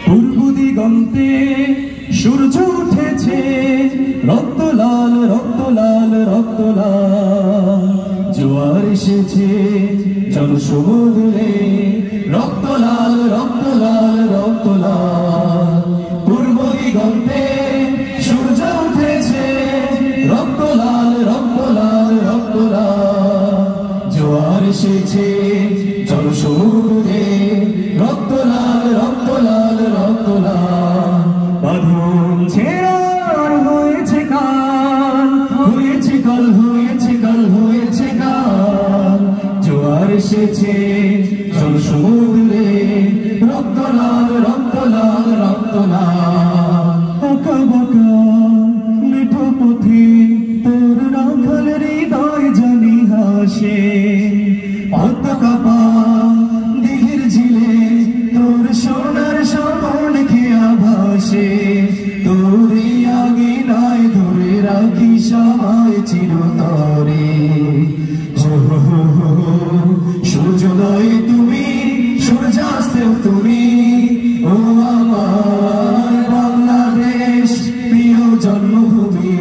পূর্ব দিগন্তে সূর্য উঠেছে, রক্ত লাল রক্ত লাল রক্ত লাল। জোয়ার এসেছে জনসমুদ্রে, রক্ত লাল রক্ত লাল রক্ত লাল। পূর্ব দিগন্তে সূর্য উঠেছে, রক্ত লাল রক্ত লাল রক্ত লাল। জোয়ার এসেছে জনসমুদ্রে, রক্ত লাল রক্ত লাল রক্ত লাল। বাঁধন ছেড়ার হয়েছে কাল, হয়েছে কাল হয়েছে কাল হয়েছে কাল। জোয়ার এসেছে জনসমুদ্রে, রক্ত লাল রক্ত লাল রক্ত লাল। আঁকা বাঁকা মিঠো পথে তোর রাখাল হৃদয় জানি হাসে। পতাকা পা দিঘির ঝিলে তোর সোনার স্বপন খেয়া ভাসে। তোরে আগে নাই ধরে রাখি সবাই চিরতরে। সূর্যোদয় তুমি, সূর্যাস্তেও তুমি, ও আমার বাংলাদেশ প্রিয় জন্মভূমি।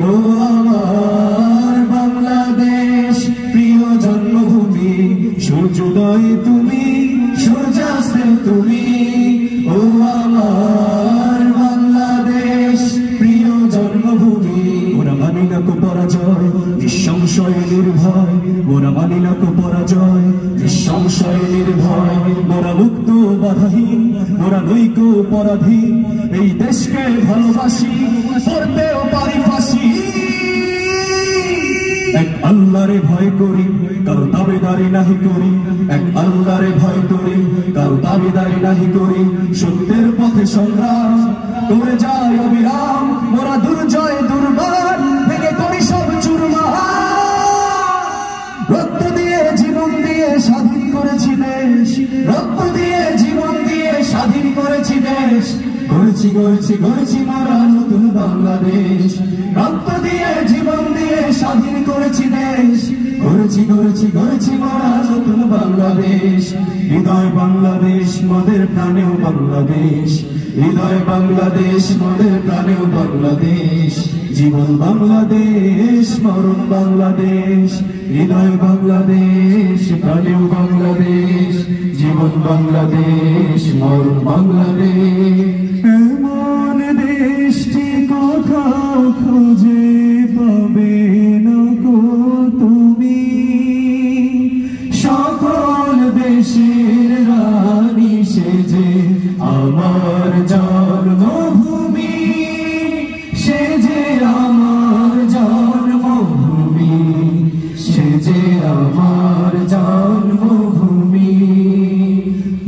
ও আমার বাংলাদেশ প্রিয় জন্মভূমি। সূর্যোদয় তুমি, সূর্যাস্তেও তুমি, ও আমার বাংলাদেশ প্রিয় জন্মভূমি। ওরা মানি না কো পরাজয়, নিঃসংশয় নির্ভয়। ওরা মানি না কো পরাজয়, নিঃসংশয় নির্ভয়। ওরা মুক্ত বাধাহীন, ওরা নৈক পরাধীন। এই দেশকে ভালোবাসি, করতেও পারি ফাঁসি। এক আল্লাহরে ভয় করি, কারো দাবিদারি নাহি করি। এক আল্লাহরে ভয় করি, কারো দাবিদারি নাহি করি। সত্যের পথে সংগ্রাম করে যায় অবিরাম। মোরা দুর্জয় দুর্বার ভেঙে করি সব চুরমার। রক্ত দিয়ে জীবন দিয়ে স্বাধীন করেছি দেশ, রক্ত দিয়ে জীবন দিয়ে স্বাধীন করেছি দেশ। গড়েছি গড়েছি গড়েছি মোরা নতুন বাংলাদেশ। রক্ত দিয়ে জীবন দিয়ে স্বাধীন করেছি দেশ। গড়েছি গড়েছি গড়েছি মোরা নতুন বাংলাদেশ। হৃদয় বাংলাদেশ মোদের প্রাণেও বাংলাদেশ। হৃদয় বাংলাদেশ মোদের প্রাণেও বাংলাদেশ। জীবন বাংলাদেশ মরণ বাংলাদেশ। হৃদয় বাংলাদেশ প্রাণেও বাংলাদেশ। জীবন বাংলাদেশ মরণ বাংলাদেশ। এমন দেশটি কোথাও খুঁজে পাবে না গো তুমি। সকল দেশের রানী সেজে আমার জন্মভূমি। সেজে আমার জন্মভূমি। সেজে আমার জন্মভূমি।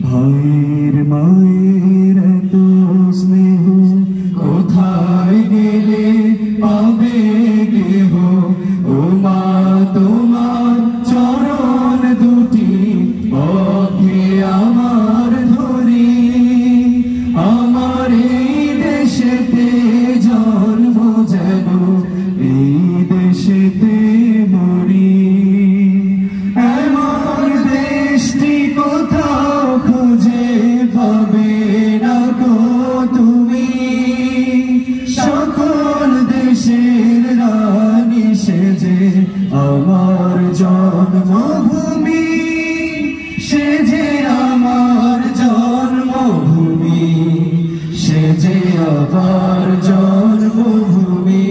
ভাইয়ের মায়ের এত স্নেহ কোথায় গেলে পাবে কেহ। ও মা তোমার চরণ দুটি পথে আমার ধরি। আমার এই দেশেতে জন্ম যেন এই দেশেতে মরি। এমন দেশটি কোথাও খুঁজে পাবে না গো তুমি। সকল দেশের রানী সেজে আমার জন্মভূমি। সেজে আমার জন্মভূমি। সেজে আমার জন্মভূমি।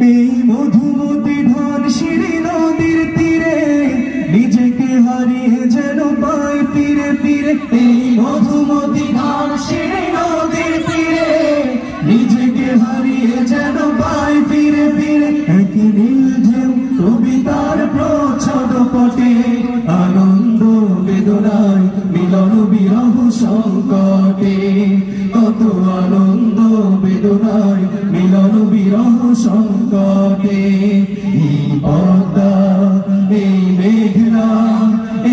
এই মধুমতি ধনশিরি নদীর তীরে নিজেকে হারিয়ে যেন পাই ফিরে ফিরে। এই মধুমতি ধনশিরি নদীর তীরে নিজেকে হারিয়ে যেন পাই ফিরে ফিরে। এক নীল ঢেউ কবিতার প্রচ্ছদ পটে আনন্দ বেদনায় মিলন বিরহ সংকটে। কত আনন্দ বেদনায় মিলন বিরহ সংকটে। এই পদ্মা এই মেঘনা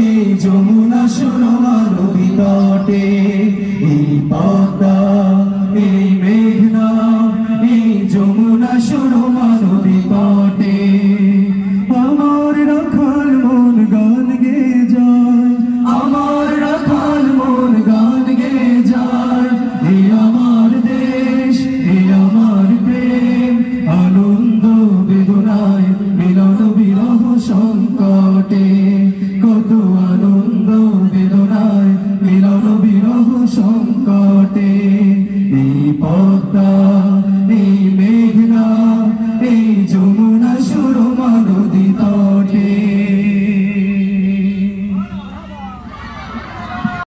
এই যমুনা সুরমা নদী তটে। এই পদ্মা এই মেঘনা এই যমুনা সুরমা নদী তটে। আমার রাখাল মন গান গে যায়। আমার রাখাল মন গান গে যায়। সংকটে